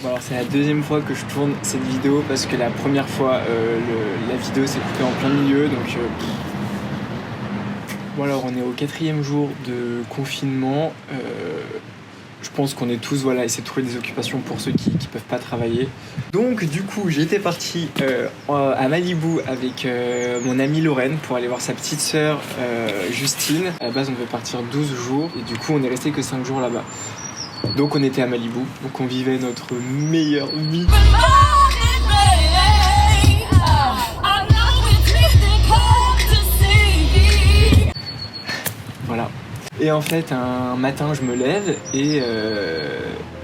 Bon, alors c'est la deuxième fois que je tourne cette vidéo parce que la première fois la vidéo s'est coupée en plein milieu, donc bon, alors on est au 4e jour de confinement. Je pense qu'on est tous essayé de trouver des occupations pour ceux qui peuvent pas travailler. Donc du coup j'étais parti à Malibu avec mon amie Lorraine pour aller voir sa petite sœur Justine. À la base on devait partir 12 jours et du coup on est resté que 5 jours là-bas. Donc on était à Malibu, donc on vivait notre meilleure vie. Voilà. Et en fait, un matin, je me lève et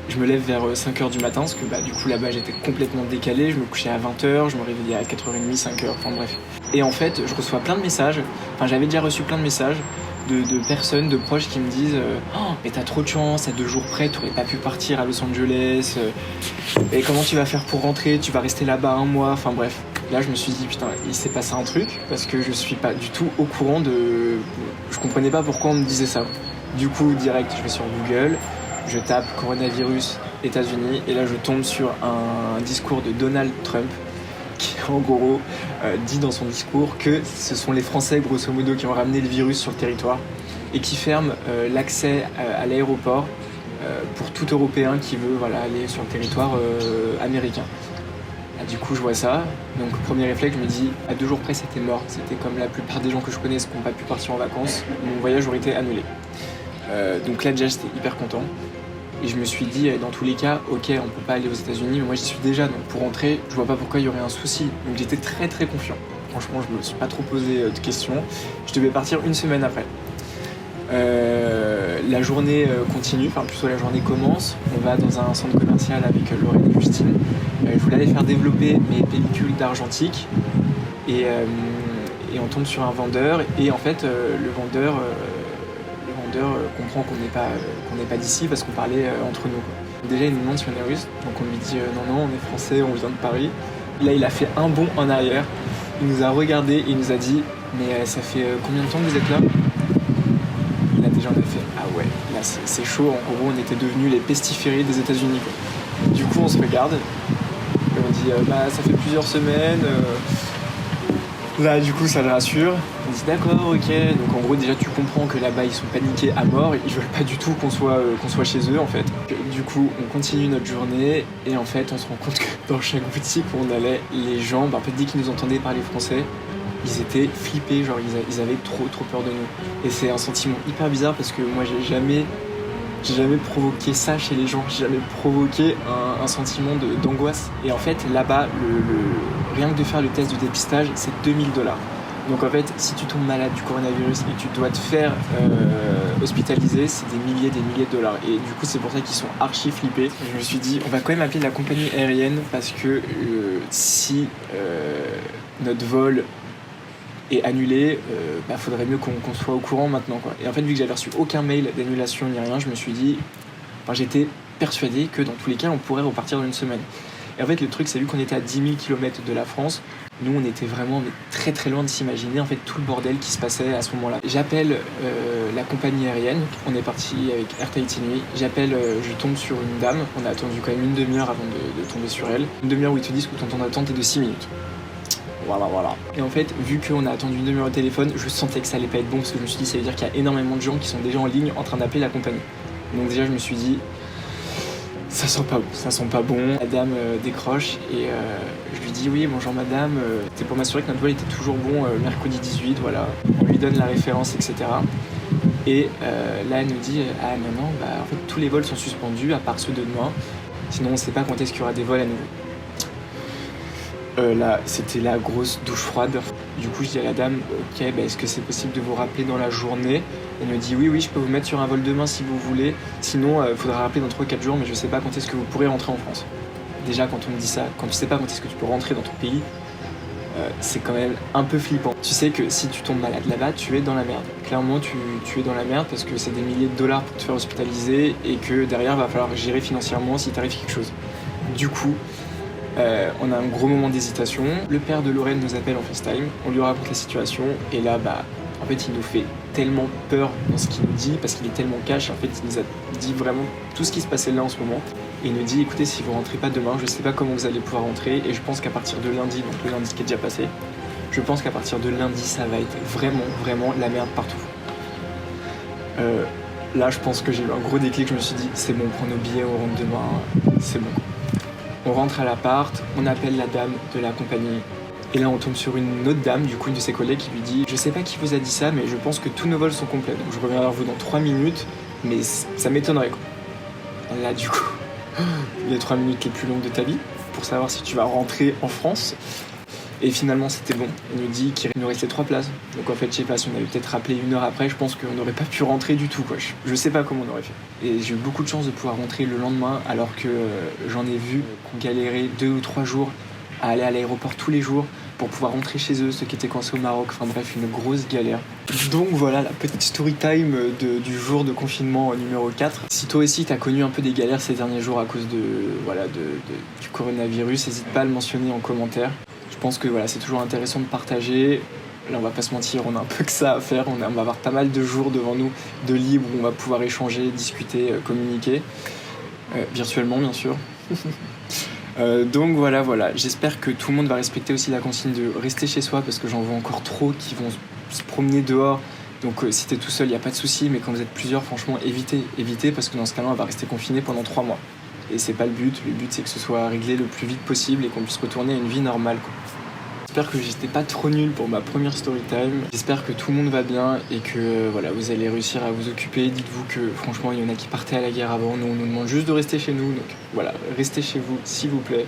je me lève vers 5h du matin parce que du coup là-bas j'étais complètement décalé, je me couchais à 20h, je me réveillais à 4h30, 5h, enfin bref. Et en fait, je reçois plein de messages, j'avais déjà reçu plein de messages de personnes, de proches qui me disent oh, mais t'as trop de chance, à 2 jours près, t'aurais pas pu partir à Los Angeles, et comment tu vas faire pour rentrer, tu vas rester là-bas 1 mois, enfin bref. Là je me suis dit putain, il s'est passé un truc parce que je suis pas du tout au courant de... Je comprenais pas pourquoi on me disait ça. Du coup direct je vais sur Google, je tape coronavirus États-Unis et là je tombe sur un discours de Donald Trump qui en gros dit dans son discours que ce sont les Français grosso modo qui ont ramené le virus sur le territoire et qui ferment l'accès à l'aéroport pour tout Européen qui veut aller sur le territoire américain. Du coup je vois ça, donc premier réflexe je me dis à 2 jours près c'était mort, c'était comme la plupart des gens que je connais qui n'ont pas pu partir en vacances, mon voyage aurait été annulé. Donc là déjà j'étais hyper content et je me suis dit dans tous les cas ok on peut pas aller aux États-Unis mais moi j'y suis déjà donc pour rentrer je vois pas pourquoi il y aurait un souci, donc j'étais très très confiant. Franchement je me suis pas trop posé de questions, je devais partir 1 semaine après. La journée continue, plutôt la journée commence, on va dans un centre commercial avec Lorraine et Justine. Je voulais aller faire développer mes pellicules d'argentique et on tombe sur un vendeur et en fait le vendeur comprend qu'on n'est pas d'ici parce qu'on parlait entre nous quoi. Déjà il nous demande si on est russe, donc on lui dit non on est français, on vient de Paris. Là il a fait un bond en arrière, il nous a regardé et il nous a dit mais ça fait combien de temps que vous êtes là? Là déjà on a fait ah ouais là c'est chaud, en gros on était devenus les pestiférés des États-Unis quoi. Du coup on se regarde et on dit ça fait plusieurs semaines. Là du coup ça le rassure, on dit d'accord ok, donc en gros déjà tu comprends que là-bas ils sont paniqués à mort, ils veulent pas du tout qu'on soit chez eux en fait. Du coup on continue notre journée et en fait on se rend compte que dans chaque boutique où on allait, les gens, en fait dès qu'ils nous entendaient parler français, ils étaient flippés, genre ils avaient trop peur de nous. Et c'est un sentiment hyper bizarre parce que moi j'ai jamais provoqué ça chez les gens, j'ai jamais provoqué un sentiment d'angoisse. Et en fait là-bas, rien que de faire le test de dépistage, c'est 2 000 $. Donc en fait, si tu tombes malade du coronavirus et que tu dois te faire hospitaliser, c'est des milliers de dollars. Et du coup c'est pour ça qu'ils sont archi flippés. Je me suis dit, on va quand même appeler la compagnie aérienne parce que si notre vol est annulé, faudrait mieux qu'on soit au courant maintenant quoi. Et en fait vu que j'avais reçu aucun mail d'annulation ni rien, je me suis dit, j'étais persuadé que dans tous les cas on pourrait repartir dans 1 semaine. Et en fait le truc c'est vu qu'on était à 10 000 km de la France, nous on était vraiment très très loin de s'imaginer en fait tout le bordel qui se passait à ce moment-là. J'appelle la compagnie aérienne, on est parti avec Air Tahiti Nui, je tombe sur une dame, on a attendu quand même 1 demi-heure avant de tomber sur elle, 1 demi-heure où ils te disent que ton temps d'attente est de 6 minutes. Voilà. Et en fait, vu qu'on a attendu 1 demi-heure au téléphone, je sentais que ça allait pas être bon parce que je me suis dit, ça veut dire qu'il y a énormément de gens qui sont déjà en ligne en train d'appeler la compagnie. Donc déjà, je me suis dit, ça sent pas bon. La dame décroche et je lui dis, oui, bonjour madame, c'était pour m'assurer que notre vol était toujours bon mercredi 18, voilà. On lui donne la référence, etc. Et là, elle nous dit, ah non, en fait, tous les vols sont suspendus à part ceux de demain. Sinon, on sait pas quand est-ce qu'il y aura des vols à nouveau. Là, c'était la grosse douche froide. Du coup, je dis à la dame, ok, est-ce que c'est possible de vous rappeler dans la journée? Elle me dit, oui, je peux vous mettre sur un vol demain si vous voulez. Sinon, il faudra rappeler dans 3-4 jours, mais je sais pas quand est-ce que vous pourrez rentrer en France. Déjà, quand on me dit ça, quand tu sais pas quand est-ce que tu peux rentrer dans ton pays, c'est quand même un peu flippant. Tu sais que si tu tombes malade là-bas, tu es dans la merde. Clairement, tu es dans la merde parce que c'est des milliers de dollars pour te faire hospitaliser et que derrière, va falloir gérer financièrement si t'arrive quelque chose. Du coup, on a un gros moment d'hésitation. Le père de Lorraine nous appelle en FaceTime, on lui raconte la situation et là, en fait, il nous fait tellement peur dans ce qu'il nous dit, parce qu'il est tellement cash. En fait, il nous a dit vraiment tout ce qui se passait là en ce moment. Et il nous dit, écoutez, si vous rentrez pas demain, je sais pas comment vous allez pouvoir rentrer. Et je pense qu'à partir de lundi, donc le lundi qui est déjà passé, je pense qu'à partir de lundi, ça va être vraiment la merde partout. Là, je pense que j'ai eu un gros déclic. Je me suis dit, c'est bon, on prend nos billets, on rentre demain, c'est bon. On rentre à l'appart, on appelle la dame de la compagnie. Et là, on tombe sur une autre dame, du coup, une de ses collègues qui lui dit « Je sais pas qui vous a dit ça, mais je pense que tous nos vols sont complets. Donc je reviens vers vous dans 3 minutes, mais ça m'étonnerait, quoi. » Là, du coup, les 3 minutes les plus longues de ta vie, pour savoir si tu vas rentrer en France. Et finalement, c'était bon. Il nous dit qu'il nous restait 3 places. Donc en fait, je sais pas, si on avait peut-être rappelé 1 heure après, je pense qu'on n'aurait pas pu rentrer du tout, quoi. Je sais pas comment on aurait fait. Et j'ai eu beaucoup de chance de pouvoir rentrer le lendemain, alors que j'en ai vu qu'on galérait 2 ou 3 jours à aller à l'aéroport tous les jours pour pouvoir rentrer chez eux, ceux qui étaient coincés au Maroc. Enfin bref, une grosse galère. Donc voilà la petite story time du jour de confinement numéro 4. Si toi aussi t'as connu un peu des galères ces derniers jours à cause du coronavirus, n'hésite pas à le mentionner en commentaire. Je pense que voilà, c'est toujours intéressant de partager. Là, on va pas se mentir, on a un peu que ça à faire. On va avoir pas mal de jours devant nous de libre où on va pouvoir échanger, discuter, communiquer. Virtuellement, bien sûr. Donc voilà, j'espère que tout le monde va respecter aussi la consigne de rester chez soi, parce que j'en vois encore trop qui vont se promener dehors. Donc si t'es tout seul, il n'y a pas de souci, mais quand vous êtes plusieurs, franchement, évitez, parce que dans ce cas-là, on va rester confiné pendant 3 mois. Et c'est pas le but c'est que ce soit réglé le plus vite possible et qu'on puisse retourner à une vie normale, quoi. J'espère que j'étais pas trop nul pour ma première story time. J'espère que tout le monde va bien et que voilà, vous allez réussir à vous occuper. Dites-vous que franchement, il y en a qui partaient à la guerre avant. Nous, on nous demande juste de rester chez nous. Donc voilà, restez chez vous, s'il vous plaît.